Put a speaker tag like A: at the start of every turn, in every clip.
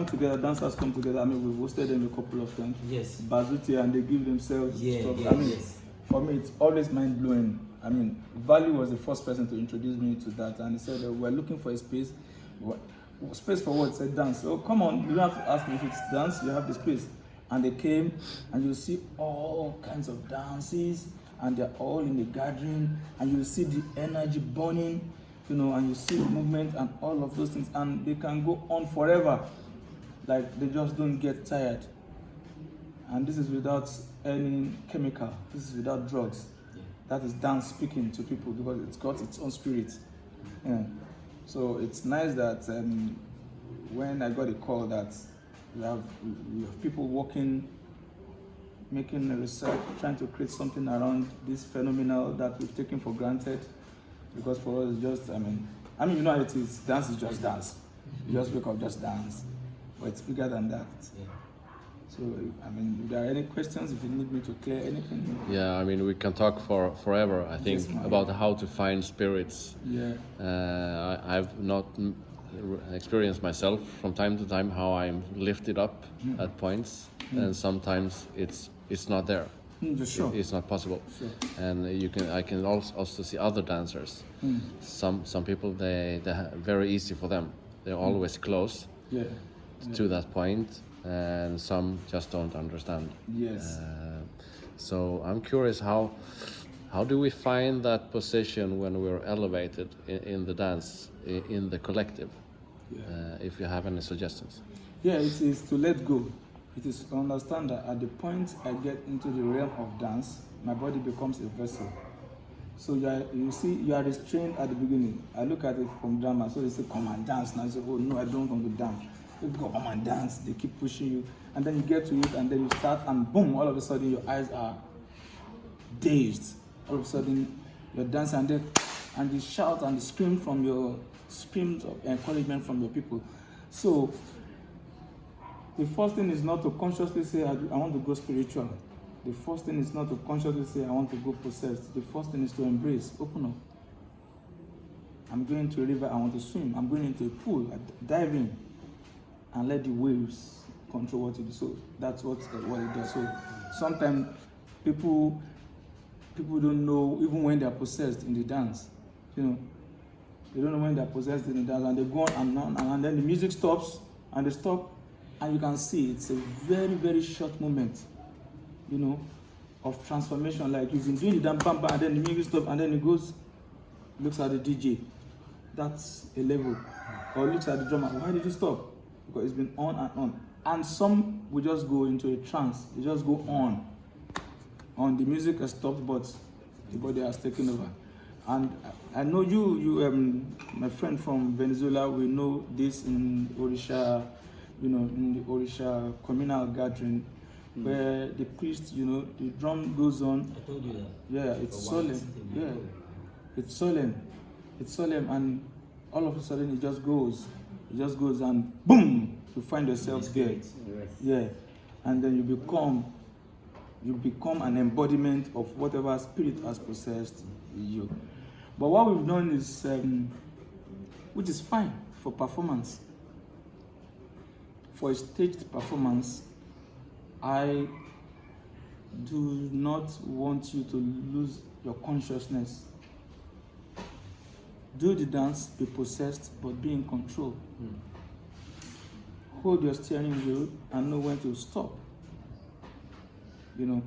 A: come together, dancers come together. I mean, we've hosted them a couple of times.
B: Yes.
A: Bazuti, and they give themselves stuff.
B: Yeah,
A: I mean,
B: yes.
A: for me, it's always mind blowing. I mean, Valley was the first person to introduce me to that, and he said we're looking for a space. Space for what? Said dance. Oh, come on! You don't have to ask me if it's dance. You have the space. And they came, and you see all kinds of dances, and they're all in the gathering, and you see the energy burning, you know, and you see the movement and all of those things, and they can go on forever. Like, they just don't get tired. And this is without any chemical. This is without drugs. Yeah. That is dance speaking to people because it's got its own spirit. Yeah. So it's nice that when I got a call that we have people working, making a research, trying to create something around this phenomenon that we've taken for granted. Because for us, it's just, I mean, you know how it is. Dance is just dance. You just wake up, just dance. But it's bigger than that. Yeah. So, I mean, if there are any questions, if you need me to clear anything.
C: Yeah, I mean, we can talk forever, I think, about how to find spirits.
A: Yeah.
C: I've not experienced myself from time to time how I'm lifted up at points, and sometimes it's not there.
A: Sure.
C: It's not possible.
A: Sure.
C: And I can also see other dancers. Some people, they very easy for them. They're always close to that point, and some just don't understand.
A: Yes.
C: So I'm curious, how do we find that position when we're elevated in the dance, in the collective? If you have any suggestions.
A: Yeah, it is to let go. It is to understand that at the point I get into the realm of dance, my body becomes a vessel. So you are restrained at the beginning. I look at it from drama. So they say, come and dance. And I say, oh no, I don't want to dance. They go, come and dance. They keep pushing you. And then you get to it, and then you start, and boom, all of a sudden your eyes are dazed. All of a sudden you're dancing, and you shout and you scream from your screams of encouragement from your people. So the first thing is not to consciously say, I want to go spiritual. The first thing is not to consciously say, I want to go possessed. The first thing is to embrace, open up. I'm going to a river, I want to swim. I'm going into a pool, I dive in, and let the waves control what you do. So that's what it does. So sometimes people don't know even when they're possessed in the dance. You know, they don't know when they're possessed in the dance, and they go on, and then the music stops, and they stop. And you can see it's a very, very short moment, you know, of transformation. Like you've been doing the damn bam, and then the music stops, and then it goes, looks at the DJ. That's a level. Or looks at the drummer. Why did you stop? Because it's been on and on. And some will just go into a trance. They just go on. The music has stopped, but the body has taken over. And I know you, my friend from Venezuela, we know this in Orisha. You know, in the Orisha communal gathering, where the priest, you know, the drum goes on.
B: I told you that.
A: Yeah, it's solemn. Yeah, it's solemn. It's solemn, and all of a sudden it just goes. It just goes, and boom, you find yourself there. Yeah, and then you become an embodiment of whatever spirit has possessed you. But what we've done is, which is fine for performance. For a staged performance, I do not want you to lose your consciousness. Do the dance, be possessed, but be in control. Hold your steering wheel and know when to stop. You know,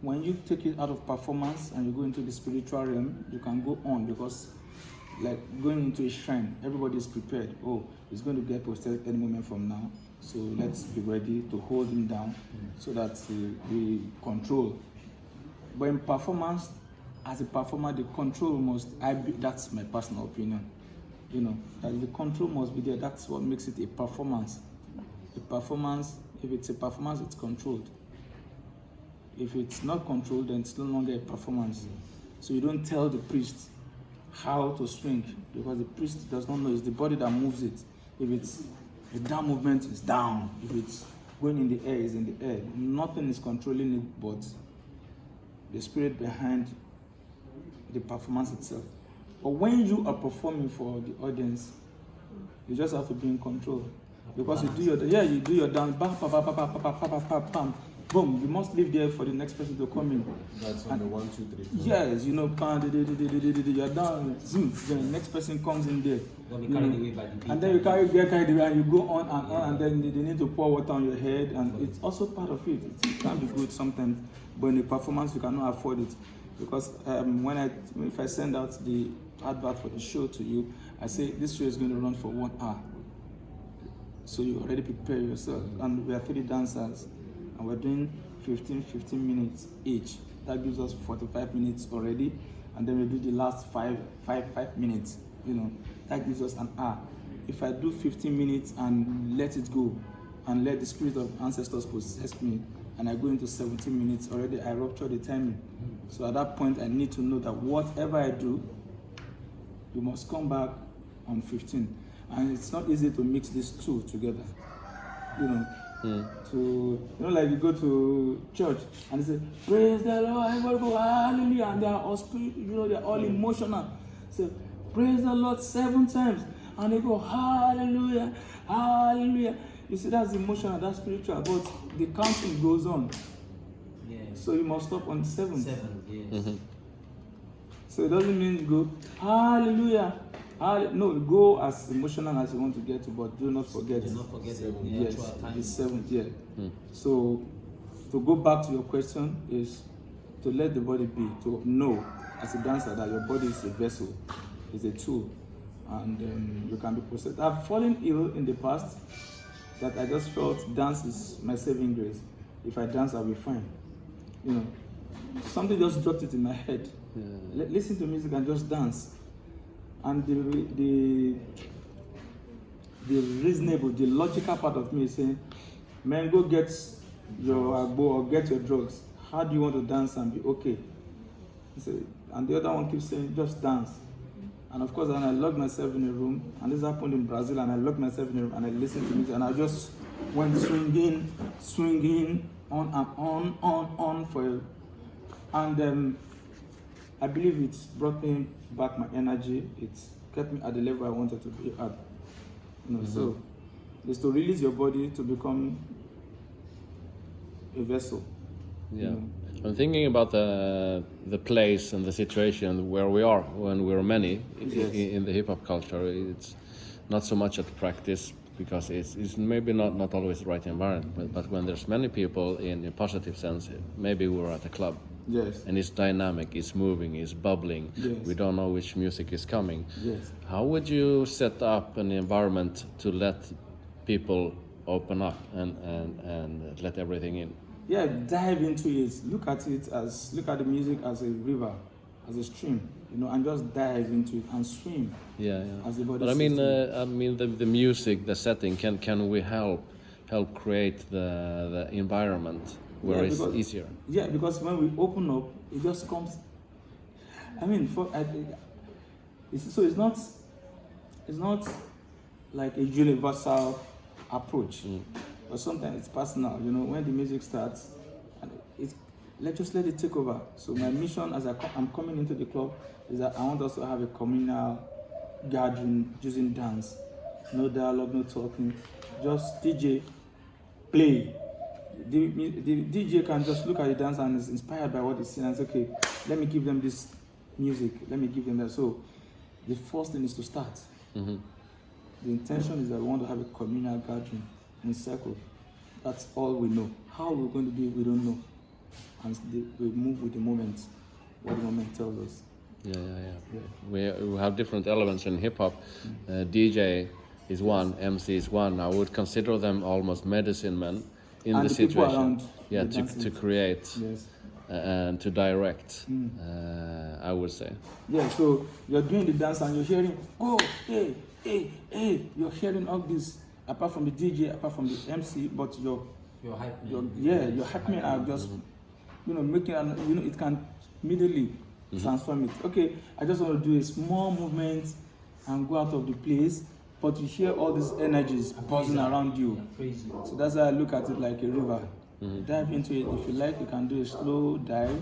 A: when you take it out of performance and you go into the spiritual realm, you can go on, because like going into a shrine, everybody is prepared. Oh, it's going to get possessed any moment from now. So let's be ready to hold him down so that we control. But in performance, as a performer, the control that's my personal opinion. You know, that the control must be there. That's what makes it a performance. A performance, if it's a performance, it's controlled. If it's not controlled, then it's no longer a performance. So you don't tell the priest how to swing, because the priest does not know. It's the body that moves it. If down movement is down. If it's going in the air, it's in the air. Nothing is controlling it but the spirit behind the performance itself. But when you are performing for the audience, you just have to be in control. Because you do your dance, bam, bam, bam, bam, bam, bam, bam, bam, bam, bam, boom. You must leave there for the next person to come in.
B: That's on the 1, 2, 3. 4.
A: Yes, you know, you're down, zoom. Then the next person comes in there. And then you get carried away, and you go on, and then they need to pour water on your head, and it's also part of it. It can be good sometimes, but in the performance you cannot afford it, because if I send out the advert for the show to you, I say this show is going to run for 1 hour. So you already prepare yourself, and we are 3 dancers, and we're doing 15 minutes each. That gives us 45 minutes already, and then we do the last 5 minutes. You know, that gives us an hour. If I do 15 minutes and let it go, and let the spirit of ancestors possess me, and I go into 17 minutes already, I rupture the timing. So at that point, I need to know that whatever I do, you must come back on 15. And it's not easy to mix these two together, you know. Like you go to church and they say, praise the Lord, everybody go hallelujah, and they are all spirit, they're all emotional. So praise the Lord 7 times, and they go hallelujah, hallelujah. You see, that's emotional, that's spiritual, but the counting goes on. Yeah. So you must stop on 7.
D: 7, yes.
A: So it doesn't mean you go hallelujah. No, go as emotional as you want to get to, but do not forget.
D: Do not forget the
A: yes, the 7th. So to go back to your question is to let the body be, to know as a dancer that your body is a vessel, is a tool, and you can be processed. I've fallen ill in the past that I just felt dance is my saving grace. If I dance, I'll be fine. You know, something just dropped it in my head. Listen to music and just dance. And the reasonable, the logical part of me is saying, man, go get your agbo or get your drugs. How do you want to dance and be okay? And the other one keeps saying, just dance. And of course, and I locked myself in a room, and this happened in Brazil, and I locked myself in a room, and I listened to music, and I just went swinging, on and on for, and I believe it brought me back my energy. It kept me at the level I wanted to be at. So it's to release your body to become a vessel.
C: Yeah. I'm thinking about the place and the situation where we are when we're many in the hip hop culture. It's not so much at practice because it's maybe not always the right environment. But when there's many people in a positive sense, maybe we're at a club.
A: Yes.
C: And it's dynamic, it's moving, it's bubbling.
A: Yes.
C: We don't know which music is coming.
A: Yes.
C: How would you set up an environment to let people open up and let everything in?
A: Yeah, dive into it. Look at the music as a river, as a stream, and just dive into it and swim.
C: Yeah.
A: As the body.
C: But I mean the music, the setting. Can we help create the environment where it's easier?
A: Yeah, because when we open up, it just comes. I mean, it's not like a universal approach. But sometimes it's personal, when the music starts, and let it take over. So my mission as I'm coming into the club is that I want us to have a communal gathering using dance. No dialogue, no talking, just DJ, play. The DJ can just look at the dance and is inspired by what he's seeing and say, okay, let me give them this music, let me give them that. So the first thing is to start. The intention is that we want to have a communal gathering in circle. That's all we know. How we're going to do it, we don't know. And we move with the moment, what the moment tells us. Yeah.
C: We have different elements in hip hop. DJ is one, MC is one. I would consider them almost medicine men in
A: and
C: the situation. Yeah, to create and to direct. I would say. Yeah. So
A: you're doing the dance and you're hearing, oh, hey. You're hearing all this. Apart from the DJ, apart from the MC, but your hype man. Your hype men are just, making, it can immediately transform it. Okay, I just want to do a small movement and go out of the place, but you hear all these energies buzzing around you. So that's why I look at it like a river. Dive into it. If you like, you can do a slow dive,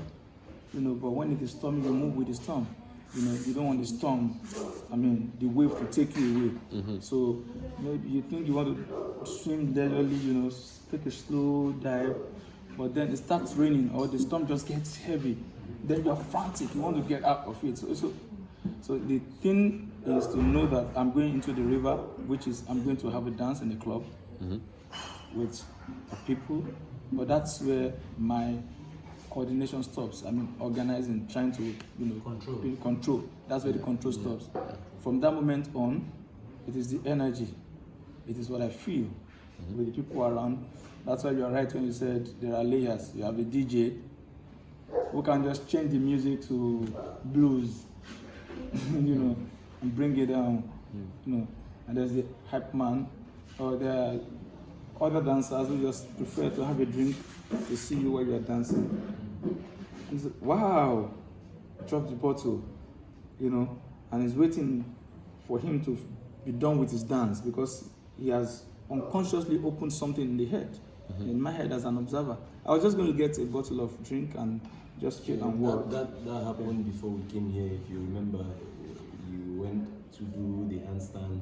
A: but when it is stormy, you move with the storm. You know, you don't want the storm, the wave to take you away. So maybe you think you want to swim leisurely, you know, take a slow dive, but then it starts raining or the storm just gets heavy. Then you're frantic, you want to get out of it. So the thing is to know that I'm going into the river, which is I'm going to have a dance in the club with people, but that's where my coordination stops. Organizing, trying to, control. That's where the control stops. From that moment on, it is the energy. It is what I feel with the people around. That's why you are right when you said there are layers. You have a DJ who can just change the music to blues, and bring it down, And there's the hype man, or there are other dancers who just prefer to have a drink to see you while you are dancing. And say, wow, drop the bottle, and he's waiting for him to be done with his dance because he has unconsciously opened something in the head, in my head as an observer. I was just going to get a bottle of drink and just chill and walk.
B: That happened before we came here. If you remember, you went to do the handstand.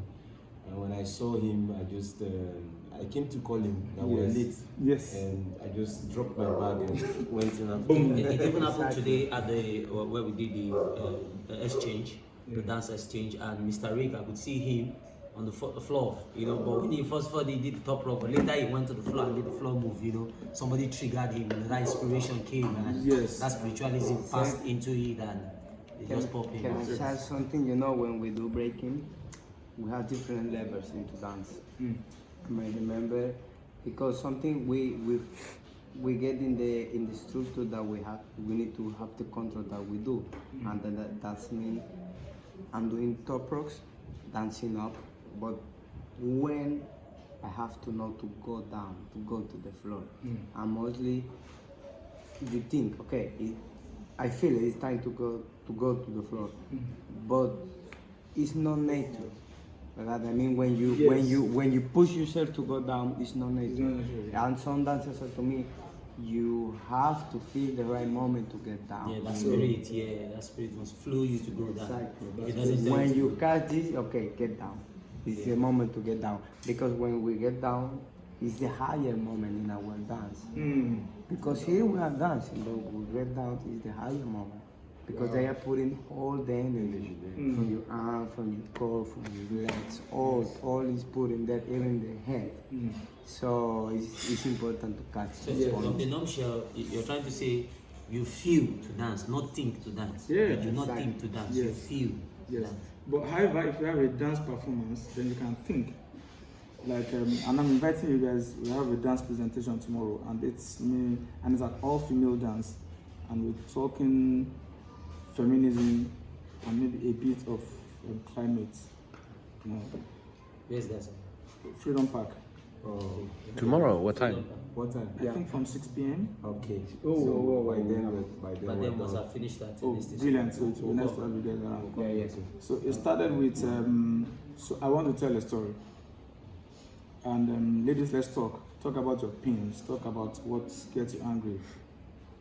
B: And when I saw him, I just I came to call him that we're late.
A: Yes.
B: And I just dropped my bag and went in and
D: boom. It even happened today at where we did the exchange, the dance exchange, and Mr. Rick, I could see him on the floor, but when he first he did the top rope, but later he went to the floor and did the floor move, somebody triggered him and that inspiration came and that spiritualism passed into it and it just popped in.
E: Can I share something? When we do breaking, we have different levels into dance. I might remember because something we get in the structure that we need to have the control that we do, and that's me. I'm doing top rocks, dancing up, but when I have to know to go down, to go to the floor, and mostly you think, okay, I feel it's time to go to the floor, but it's not nature. That when you push yourself to go down, it's not nature. And some dancers say to me, you have to feel the right moment to get down.
D: Yeah, that spirit must flow you to go down.
E: Exactly. When you catch this, okay, get down. It's the moment to get down. Because when we get down, it's the higher moment in our dance. Because here we are dancing, but we get down is the higher moment. Because they are putting all the energy from your arm, from your core, from your legs, all is put in that, even the head. So it's important to catch.
D: So from the numbshell, you're trying to say you feel to dance, not think to dance.
A: Yeah,
D: you do not think to dance, you feel to dance.
A: But however, if you have a dance performance, then you can think. Like, and I'm inviting you guys, we have a dance presentation tomorrow, and it's me, and it's an all-female dance, and we're talking feminism and maybe a bit of climate.
D: Where's that?
A: Freedom Park.
B: Oh.
C: Tomorrow, what time?
B: What time?
A: I think from 6 p.m.
B: Okay.
D: By then must have finished that.
A: Brilliant. So it will be nice to have you guys around. So it started with, so I want to tell a story. And ladies, let's talk. Talk about your pains. Talk about what gets you angry.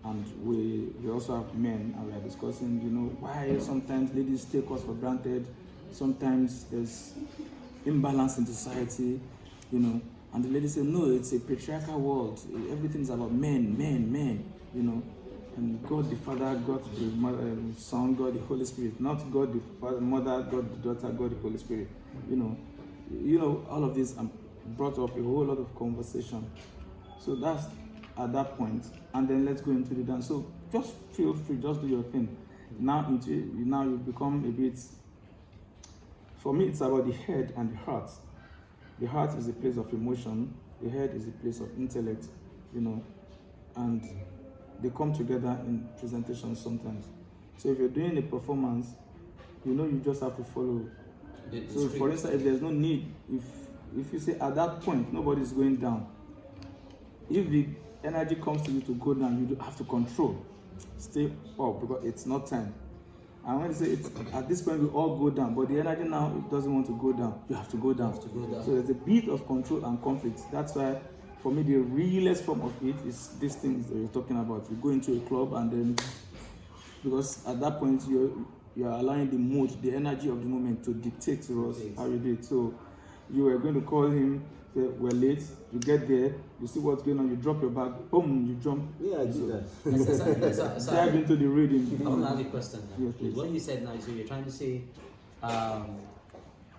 A: And we also have men, and we are discussing, why sometimes ladies take us for granted. Sometimes there's imbalance in society, and the ladies say, no, it's a patriarchal world. Everything's about men, and God the Father, God the Mother, Son, God the Holy Spirit, not God the Father, Mother, God the Daughter, God the Holy Spirit. All of this brought up a whole lot of conversation. So that's at that point, and then let's go into the dance. So just feel free, just do your thing. Now you become a bit. For me, it's about the head and the heart. The heart is a place of emotion. The head is a place of intellect, and they come together in presentations sometimes. So if you're doing a performance, you just have to follow. So for instance, if there's no need, if you say at that point nobody's going down, if the energy comes to you to go down, you have to control, stay up because it's not time. And when you say it's at this point we all go down, but the energy now it doesn't want to go down, you have to go down. So there's a bit of control and conflict. That's why for me the realest form of it is these things that you're talking about. You go into a club and then, because at that point you are allowing the mood, the energy of the moment to dictate to us how you do it. So you were going to call him, say, we're late, you get there, you see what's going on, you drop your bag, boom, you jump.
B: Yeah, I did that.
A: Dive into the reading.
D: I want to ask you a question now.
A: Yes, please.
D: What you said now, so you're trying to say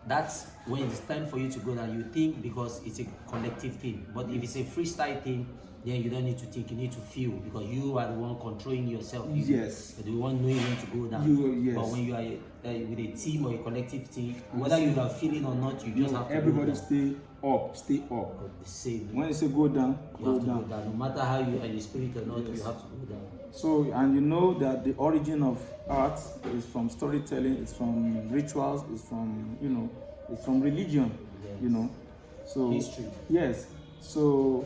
D: that's when it's time for you to go down, you think because it's a collective thing. But if it's a freestyle thing, then you don't need to think, you need to feel, because you are the one controlling yourself.
A: Yes.
D: You're the one knowing when to go down.
A: Yes.
D: But when you are with a team or a collective team, whether you are feeling or not, you just have to
A: everybody
D: go down.
A: stay up.
D: The same.
A: When you say go down,
D: You
A: go
D: have to
A: down.
D: go down. No matter how you are in the spirit or not, you have to go down.
A: So, and you know that the origin of art is from storytelling, it's from rituals, it's from, you know, it's from religion, you know. So
D: History.
A: Yes. So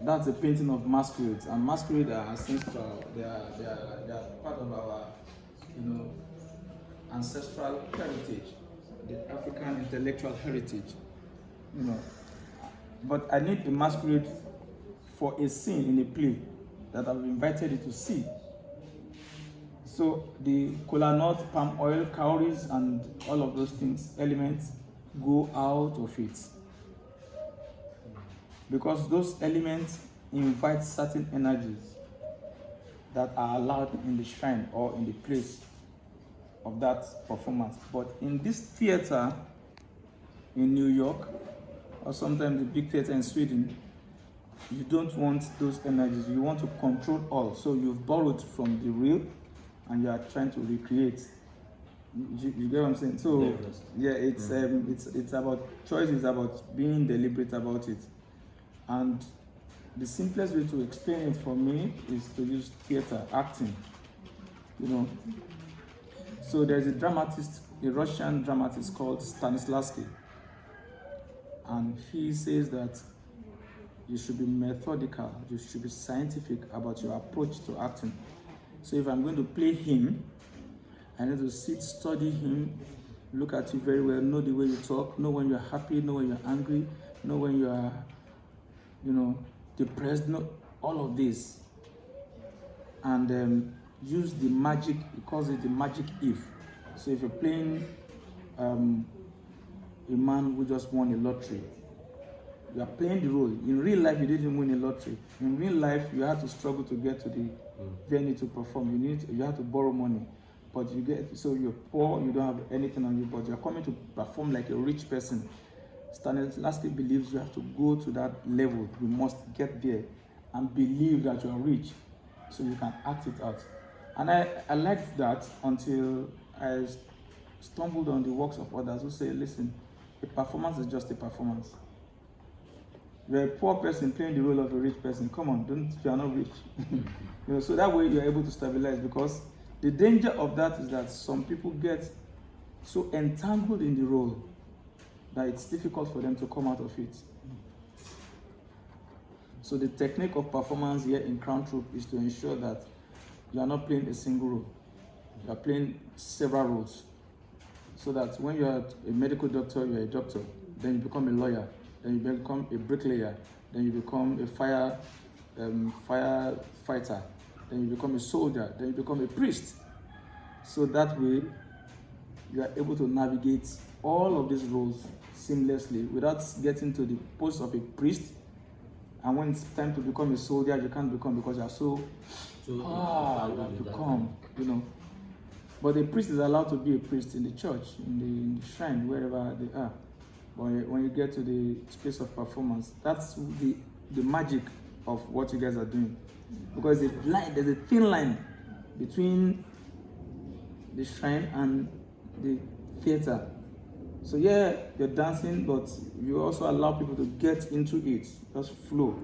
A: that's a painting of masquerades, and masquerades are ancestral. They are part of our, you know, ancestral heritage, the African intellectual heritage, you know. But I need a masquerade for a scene in a play that I've invited you to see. So the kola nut, palm oil, cowries, and all of those things, elements, go out of it. Because those elements invite certain energies that are allowed in the shrine or in the place of that performance. But in this theater in New York, or sometimes the big theater in Sweden, you don't want those energies. You want to control all. So you've borrowed from the real and you are trying to recreate. You get what I'm saying? So yeah, it's about choice, it's about being deliberate about it. And the simplest way to explain it for me is to use theater, acting. You know. So there's a dramatist, a Russian dramatist called Stanislavski. And he says that you should be methodical, you should be scientific about your approach to acting. So if I'm going to play him, I need to sit, study him, look at you very well, know the way you talk, know when you're happy, know when you're angry, know when you are, you know, depressed, know all of this. And use the magic, he calls it the magic if. So if you're playing a man who just won a lottery, you are playing the role. In real life, you didn't win a lottery. In real life, you had to struggle to get to the venue to perform. You have to borrow money. But you get, so you're poor, you don't have anything on you, but you're coming to perform like a rich person. Stanislavski believes you have to go to that level. You must get there and believe that you're rich so you can act it out. And I liked that until I stumbled on the works of others who say, listen, a performance is just a performance. You're a poor person playing the role of a rich person. Come on, you are not rich. You know, so that way you're able to stabilize, because the danger of that is that some people get so entangled in the role that it's difficult for them to come out of it. So the technique of performance here in Crown Troupe is to ensure that you are not playing a single role. You are playing several roles. So that when you are a medical doctor, you are a doctor. Then you become a lawyer. Then you become a bricklayer. Then you become a firefighter. Then you become a soldier. Then you become a priest. So that way, you are able to navigate all of these roles seamlessly without getting to the post of a priest. And when it's time to become a soldier, you can't become, because you are you have become, you know. But the priest is allowed to be a priest in the church, in the shrine, wherever they are. But when you get to the space of performance, that's the magic of what you guys are doing. Because there's a thin line between the shrine and the theater. So yeah, you're dancing, but you also allow people to get into it, just flow.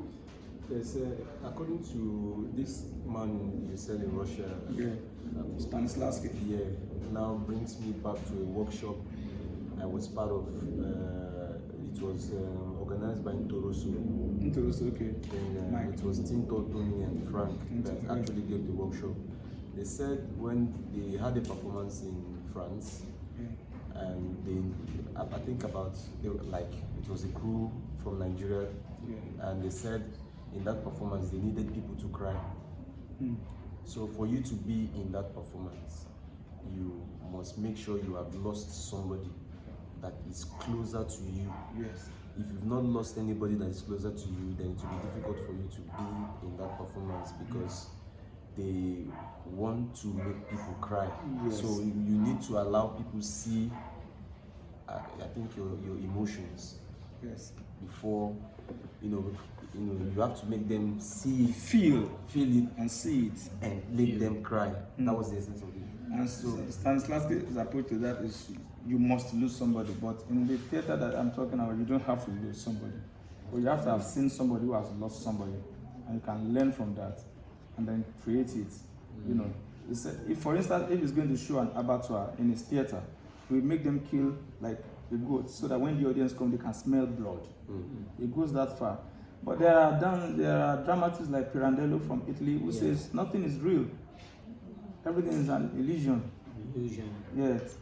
B: Yes, according to this man you said in Russia,
A: Stanislavski.
B: Yeah, now brings me back to a workshop I was part of. It was organized by Ntoroso.
A: Okay.
B: Then, it was Tinto, Tony, and Frank that actually gave the workshop. They said when they had a performance in France, and I think it was a crew from Nigeria, and they said in that performance they needed people to cry. So for you to be in that performance, you must make sure you have lost somebody that is closer to you.
A: Yes.
B: If you've not lost anybody that is closer to you, then it will be difficult for you to be in that performance because they want to make people cry.
A: Yes.
B: So you need to allow people see, I think, your emotions.
A: Yes.
B: Before, you have to make them see,
A: Feel
B: it,
A: and see it.
B: and make them cry. That was the essence of it.
A: And so Stanislavski's approach to that is you must lose somebody. But in the theater that I'm talking about, you don't have to lose somebody. But you have to have seen somebody who has lost somebody, and you can learn from that, and then create it. You know, if for instance, if it's going to show an abattoir in his theater, we make them kill like a goat, so that when the audience come, they can smell blood. It goes that far. But there are dramatists like Pirandello from Italy who says nothing is real. Everything is an illusion. Yes.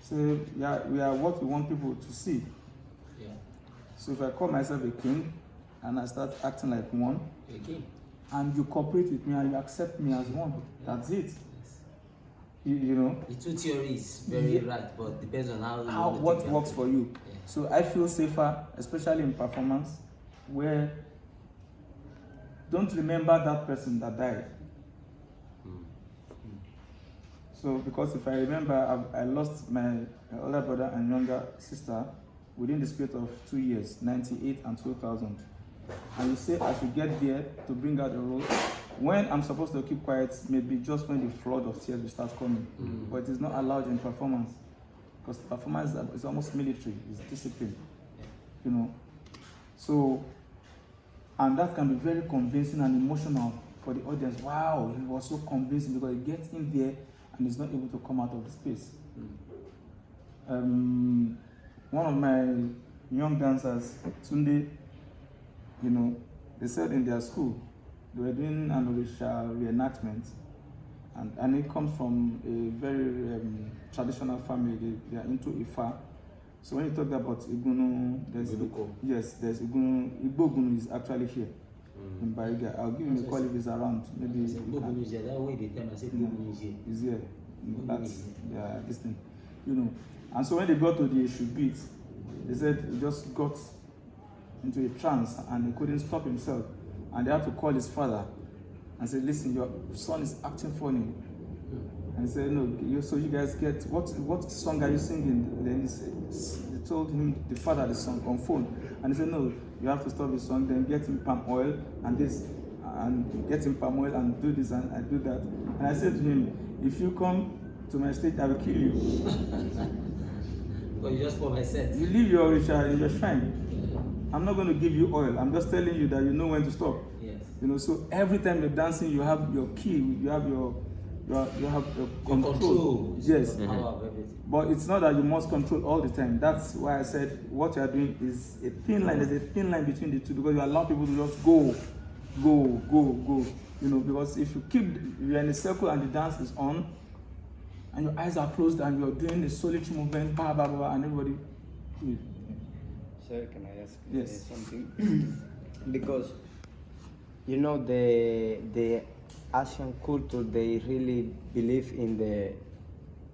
A: So yeah, we are what we want people to see.
D: Yeah.
A: So if I call myself a king and I start acting like one,
D: A king.
A: and you cooperate with me and you accept me as one, that's it. You know.
D: The two theories very right, but depends on how
A: What works for you.
D: Yeah.
A: So I feel safer, especially in performance, where don't remember that person that died. So because if I remember, I lost my older brother and younger sister within the space of 2 years, 98 and 2000. And you say I should get there to bring out the role when I'm supposed to keep quiet, maybe just when the flood of tears will start coming. But it is not allowed in performance, because performance is almost military, it's discipline, you know. So, and that can be very convincing and emotional for the audience. Wow, he was so convincing, because he gets in there and he's not able to come out of the space. One of my young dancers, Tunde, you know, they said in their school, they were doing an Orisha reenactment, and it comes from a very traditional family. They are into Ifa. So when you talk about Igunu, there's Igunu. Igbo Igunu is actually here in Bariga. I'll give him a call if he's around. Maybe he's here. That's this thing, you know. And so when they got to the issue beat, they said he just got into a trance and he couldn't stop himself, and they had to call his father and say, "Listen, your son is acting funny." And he said, "No, so you guys get what song are you singing?" Then they told him the father the song on phone, and he said, "No, you have to stop the song. Then get him palm oil and this, and get him palm oil and do this and I do that." And I said to him, "If you come to my state, I will kill you."
D: But you just for my set.
A: You leave your Orisha in your shrine. I'm not going to give you oil. I'm just telling you that you know when to stop.
D: Yes.
A: You know, so every time you're dancing, you have your key. You have your control. Yes.
D: Power of everything.
A: But it's not that you must control all the time. That's why I said what you are doing is a thin line. There's a thin line between the two, because you allow people to just go. You know, because if you're in a circle and the dance is on, and your eyes are closed and you're doing the solitary movement, blah, blah, blah, and everybody.
E: Sir, can I ask
A: Yes.
E: something? Because you know the Asian culture, they really believe in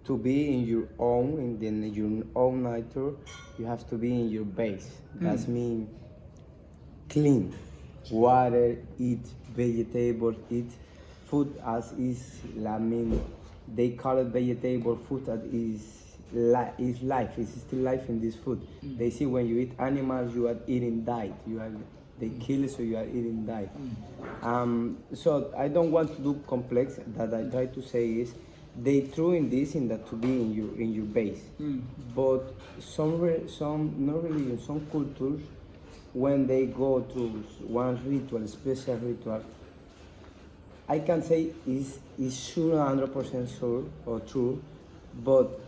E: to be in your own, your own nature. You have to be in your base. That means clean, water, eat vegetables, eat food as is. I mean, they call it vegetable food that is life. It's still life in this food. They see when you eat animals, you are eating diet. They kill, so you are eating diet. So I don't want to do complex. That I try to say is they throw in this in that to be in your base. But some not religion, some cultures, when they go to one ritual, special ritual, I can say is sure 100% sure or true, but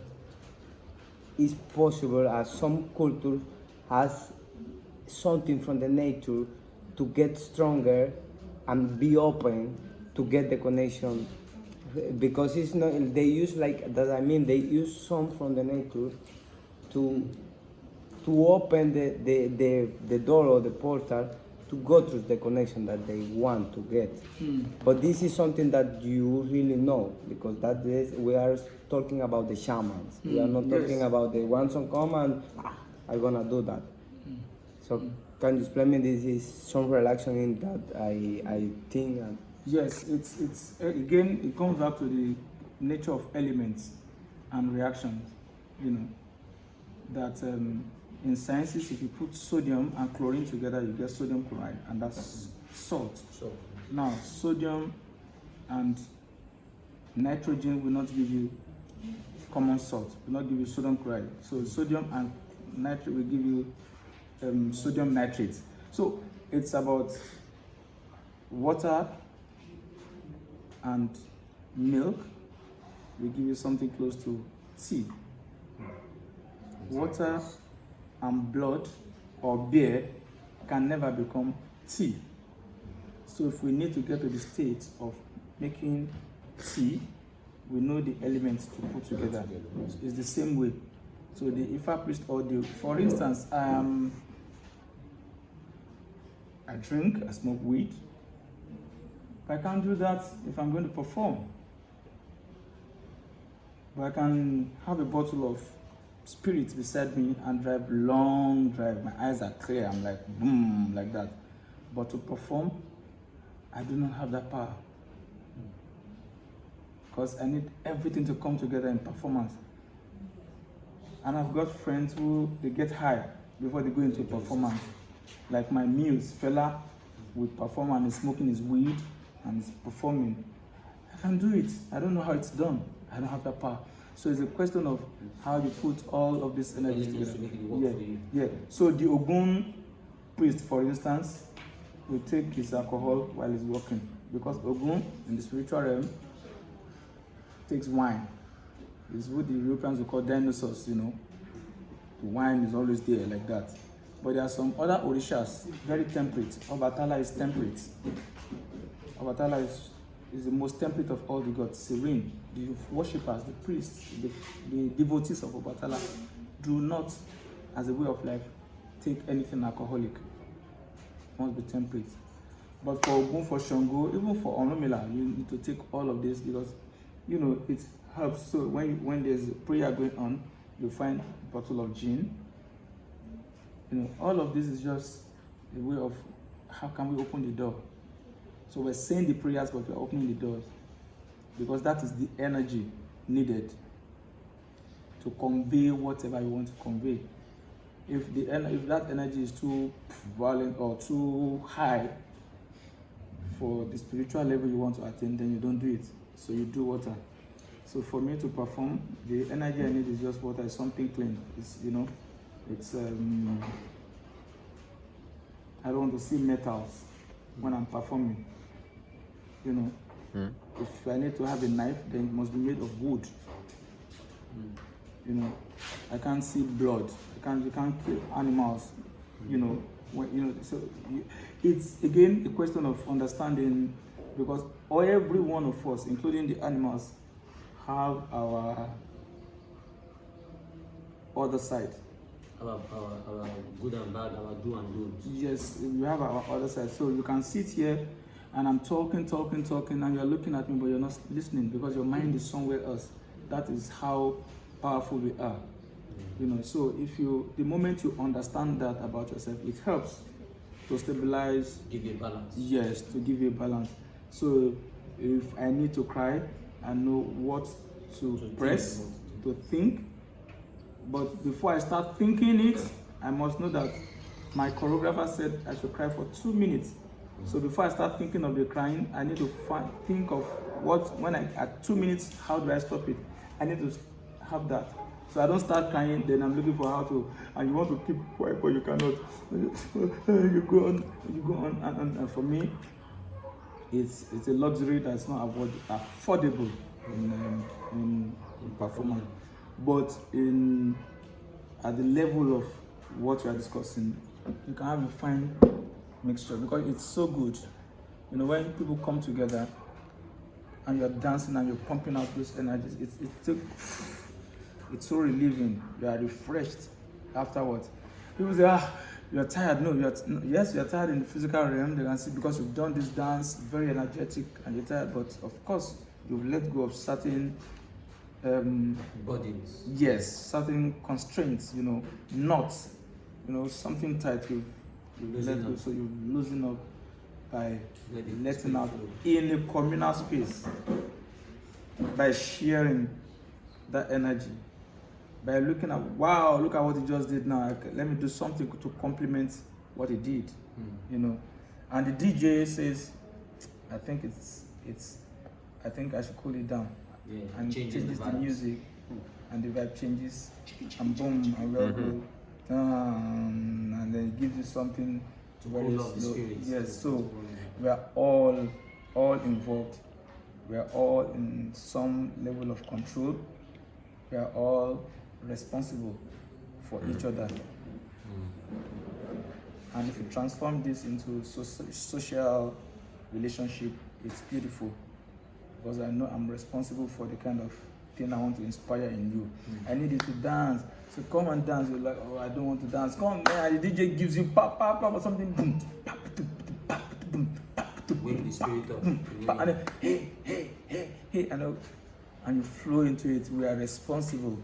E: it's possible as some culture has something from the nature to get stronger and be open to get the connection, because it's not they use like that. I mean, they use some from the nature to open the door or the portal to go through the connection that they want to get. But this is something that you really know, because that is, we are talking about the shamans. We are not talking about the ones on come and I'm gonna do that. So can you explain me, this is some relaxation in that I think?
A: Yes, it's again, it comes back to the nature of elements and reactions, you know, that in sciences, if you put sodium and chlorine together, you get sodium chloride, and that's salt. Now, sodium and nitrogen will not give you common salt, will not give you sodium chloride. So sodium and nitrate will give you sodium nitrate. So it's about water and milk will give you something close to tea. Water and blood or beer can never become tea. So if we need to get to the state of making tea, we know the elements to put together. It's the same way. So the Ifa priest or the, for instance, I drink, I smoke weed. I can't do that if I'm going to perform. But I can have a bottle of spirit beside me and drive long drive. My eyes are clear. I'm like boom, like that. But to perform, I do not have that power. Because I need everything to come together in performance. And I've got friends who they get high before they go into performance. Like my muse fella would perform and he's smoking his weed and he's performing. I can do it. I don't know how it's done. I don't have that power. So it's a question of how you put all of this energy together. Yeah. So the Ogun priest, for instance, will take his alcohol while he's working, because Ogun in the spiritual realm takes wine. It's what the Europeans will call dinosaurs, you know. The wine is always there like that. But there are some other Orishas, very temperate. Obatala is temperate. Obatala is the most temperate of all the gods, serene. The worshippers, the priests, the devotees of Obatala do not, as a way of life, take anything alcoholic. Must be temperate. But for Ogun, for Shango, even for Onumila, you need to take all of this because, you know, it helps. So when there's a prayer going on, you find a bottle of gin. You know, all of this is just a way of how can we open the door. So we're saying the prayers, but we're opening the doors, because that is the energy needed to convey whatever you want to convey. If that energy is too violent or too high for the spiritual level you want to attain, then you don't do it. So you do water. So for me to perform, the energy I need is just water. It's something clean. It's, you know, it's I don't want to see metals when I'm performing. You know, if I need to have a knife, then it must be made of wood. You know, I can't see blood. You can't kill animals. You know, so it's again a question of understanding, because every one of us, including the animals, have our other side.
D: Our good and bad, our do and don'ts.
A: Yes, we have our other side. So you can sit here and I'm talking, and you're looking at me, but you're not listening because your mind is somewhere else. That is how powerful we are. You know, so the moment you understand that about yourself, it helps to stabilize.
D: Give you a balance.
A: Yes, to give you a balance. So if I need to cry, I know what to press, to think. But before I start thinking it, I must know that my choreographer said I should cry for 2 minutes. So before I start thinking of the crying, I need to think of at 2 minutes, how do I stop it? I need to have that. So I don't start crying, then I'm looking for how to, and you want to keep quiet, but you cannot. You go on, and for me, it's a luxury that's not affordable in performance. But at the level of what we are discussing, you can have a fine mixture, because it's so good. You know, when people come together and you're dancing and you're pumping out those energies, it's so relieving. You are refreshed afterwards. People say, you're tired. No, yes, you're tired in the physical realm. They can see because you've done this dance, very energetic, and you're tired. But of course, you've let go of certain
D: Bodies.
A: yes, certain constraints. Knots. Something tight. You've let go, so you're losing up by letting out in a communal space, by sharing that energy, by looking at, wow, look at what he just did now. Let me do something to complement what he did, And the DJ says, I think I think I should cool it down, and changes the music, and the vibe changes, and boom, and we'll go down, and then it gives you something
D: to cool off the spirit.
A: Yes, so we are all involved. We are all in some level of control. We are all responsible for each other. And if you transform this into social relationship, it's beautiful. Because I know I'm responsible for the kind of thing I want to inspire in you. I need you to dance. So come and dance. You're like, oh, I don't want to dance. Come man, the DJ gives you pop, pop, pop, or something. Boom, pop, pop, boom, pop,
D: wake the spirit up.
A: and then, hey, and you flow into it. We are responsible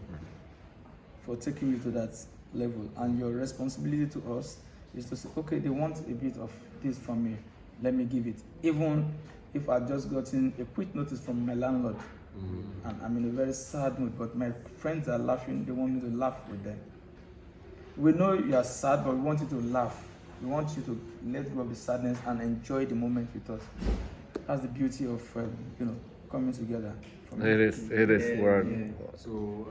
A: for taking you to that level. And your responsibility to us is to say, okay, they want a bit of this from me. Let me give it. Even if I've just gotten a quick notice from my landlord, and I'm in a very sad mood, but my friends are laughing, they want me to laugh with them. We know you are sad, but we want you to laugh. We want you to let go of the sadness and enjoy the moment with us. That's the beauty of coming together.
C: It is word.
A: Yeah.
B: So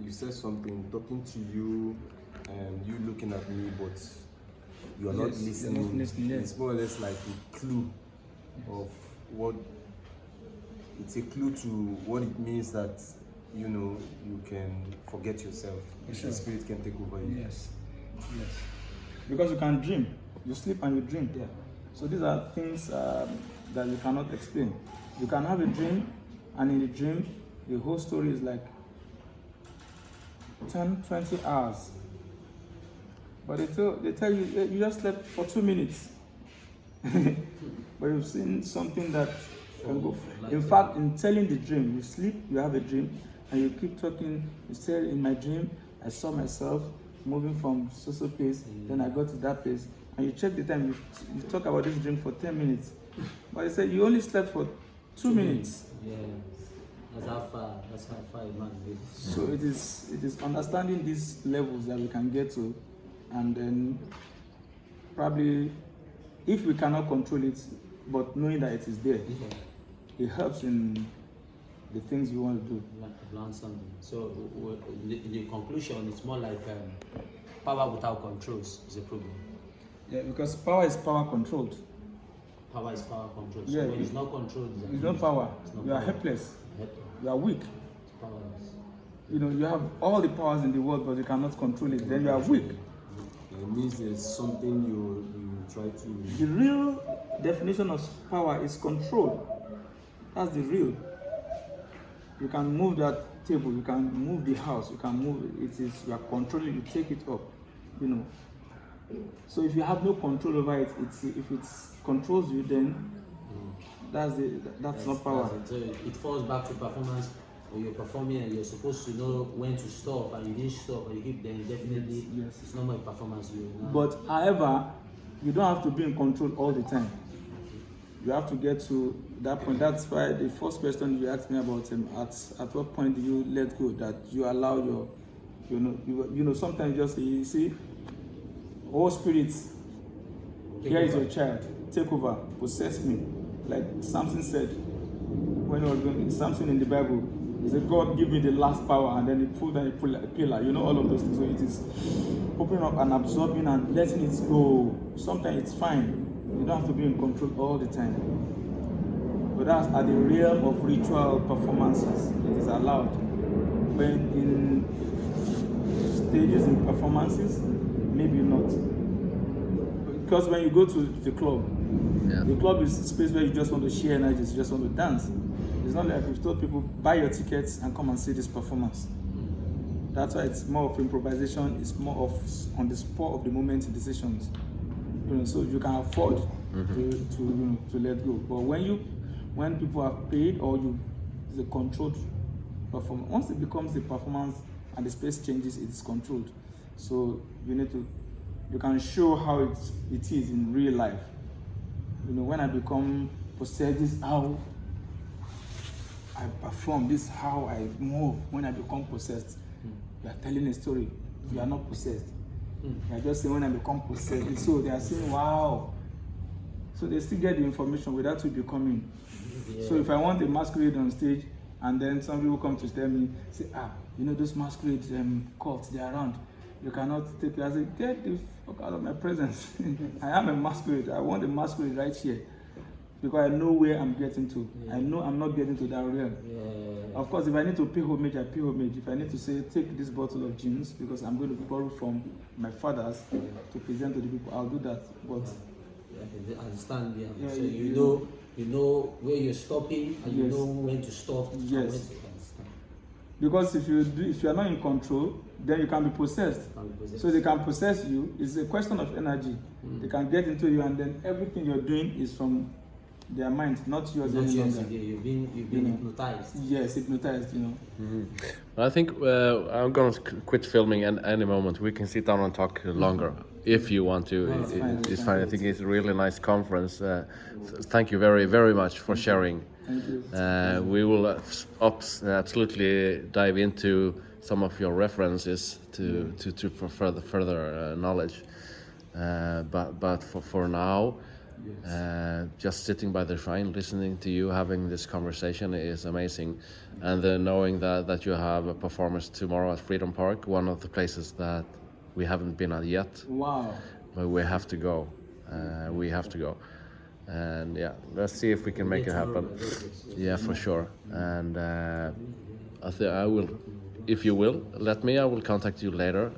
B: you said something, talking to you, and you looking at me, but you are not listening.
A: You're not listening, yes.
B: It's more or less like a clue of what. It's a clue to what it means that you can forget yourself.
A: Sure.
B: The spirit can take over you.
A: Yes. Because you can dream. You sleep and you dream. Yeah. So these are things that you cannot explain. You can have a dream, and in the dream, the whole story is like 10, 20 hours. But they tell you you just slept for 2 minutes. But you've seen something that can go. In fact, in telling the dream, you sleep, you have a dream, and you keep talking. You say, in my dream, I saw myself moving from so place, then I got to that place, and you check the time. You talk about this dream for 10 minutes, but you said you only slept for 2 minutes.
D: Yeah, that's how far a man lives.
A: So it is understanding these levels that we can get to, and then probably, if we cannot control it, but knowing that it is there, it helps in the things we want to do.
D: Learn something. So in the conclusion, it's more like power without controls is a problem.
A: Yeah, because power is power controlled.
D: Power is power controlled. So
A: Yeah,
D: when it's not controlled,
A: it's not power.
D: not
A: You are
D: power.
A: helpless.
D: Helpless.
A: You are weak.
D: It's powerless.
A: You have all the powers in the world, but you cannot control it. Then you are weak.
B: It means there's something you try to.
A: The real definition of power is control. That's the real. You can move that table, you can move the house, you can move it. You are controlling, you take it up, So if you have no control over it, if it controls you, then that's not power.
D: So it falls back to performance. When you're performing and you're supposed to know when to stop, and you didn't stop, and you keep, then definitely
A: Yes.
D: it's not my performance.
A: But however, you don't have to be in control all the time. You have to get to that point. That's why the first question you asked me about at what point do you let go, that you allow your sometimes you just say, you see, oh spirit, here is your child, take over, possess me, like Samson said when he was going. Samson in the Bible, he said, God give me the last power, and then he pulled a pillar, all of those things. So it is opening up and absorbing and letting it go. Sometimes it's fine. You don't have to be in control all the time. But that's at the realm of ritual performances. It is allowed. When in stages in performances, maybe not. Because when you go to the club, the club is a space where you just want to share energies, you just want to dance. It's not like we've told people, buy your tickets and come and see this performance. That's why it's more of improvisation. It's more of on the spur of the moment decisions. So you can afford to let go. But when people have paid or the controlled performance, once it becomes the performance and the space changes, it is controlled. So you can show how it is in real life. When I become possessed, this is how I perform, this is how I move. When I become possessed, you are telling a story. You are not possessed. You are just saying when I become possessed. So they are saying, wow. So they still get the information without you becoming. So if I want a masquerade on stage, and then some people come to tell me, say, those masquerade cults, they are around. You cannot take it. I say, get the fuck out of my presence. I am a masquerade. I want a masquerade right here. Because I know where I'm getting to. I know I'm not getting to that realm. Of course, if I need to pay homage, I pay homage. If I need to say, take this bottle of gins, because I'm going to borrow from my fathers to present to the people, I'll do that. But
D: I understand. So you know where you're stopping, and you know when to stop.
A: Yes. Because if you are not in control, then you can be possessed. So they can possess you. It's a question of energy. They can get into you, and then everything you're doing is from their mind, not yours any longer.
D: You've been hypnotized.
A: Yes, hypnotized.
C: I think I'm going to quit filming at any moment. We can sit down and talk longer if you want to. It's fine. I think it's a really nice conference. Thank you very, very much for sharing.
A: Thank you.
C: We will absolutely dive into some of your references for further knowledge. But for now, just sitting by the shrine, listening to you, having this conversation is amazing. And then knowing that you have a performance tomorrow at Freedom Park, one of the places that we haven't been at yet.
A: Wow.
C: But we have to go. And let's see if we can make it happen. Yeah, for sure. And I will, if you will, let me. I will contact you later.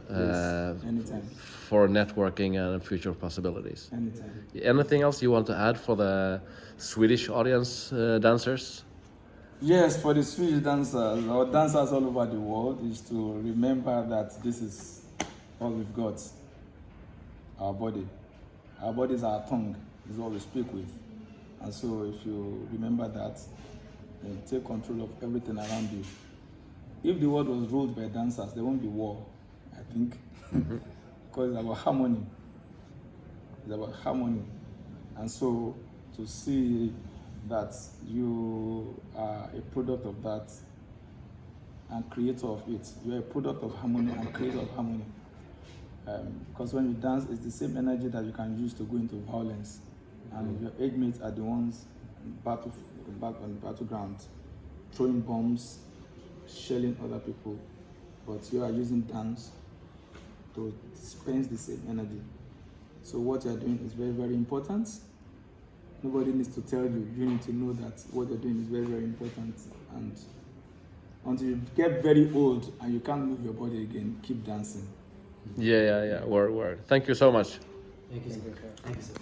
A: Anytime.
C: For networking and future possibilities.
A: Anytime.
C: Anything else you want to add for the Swedish audience dancers?
A: Yes, for the Swedish dancers or dancers all over the world, is to remember that this is all we've got. Our body. Our body is our tongue. Is what we speak with. And so if you remember that, then take control of everything around you. If the world was ruled by dancers, there won't be war, I think. Because it's about harmony. It's about harmony. And so to see that you are a product of that and creator of it. You're a product of harmony and creator of harmony. Because when you dance, it's the same energy that you can use to go into violence. And your age mates are the ones back on the battleground, throwing bombs, shelling other people. But you are using dance to dispense the same energy. So what you are doing is very, very important. Nobody needs to tell you. You need to know that what you're doing is very, very important. And until you get very old and you can't move your body again, keep dancing.
C: Yeah. Word. Thank you so much.
D: Thank you, sir. Thank you, sir.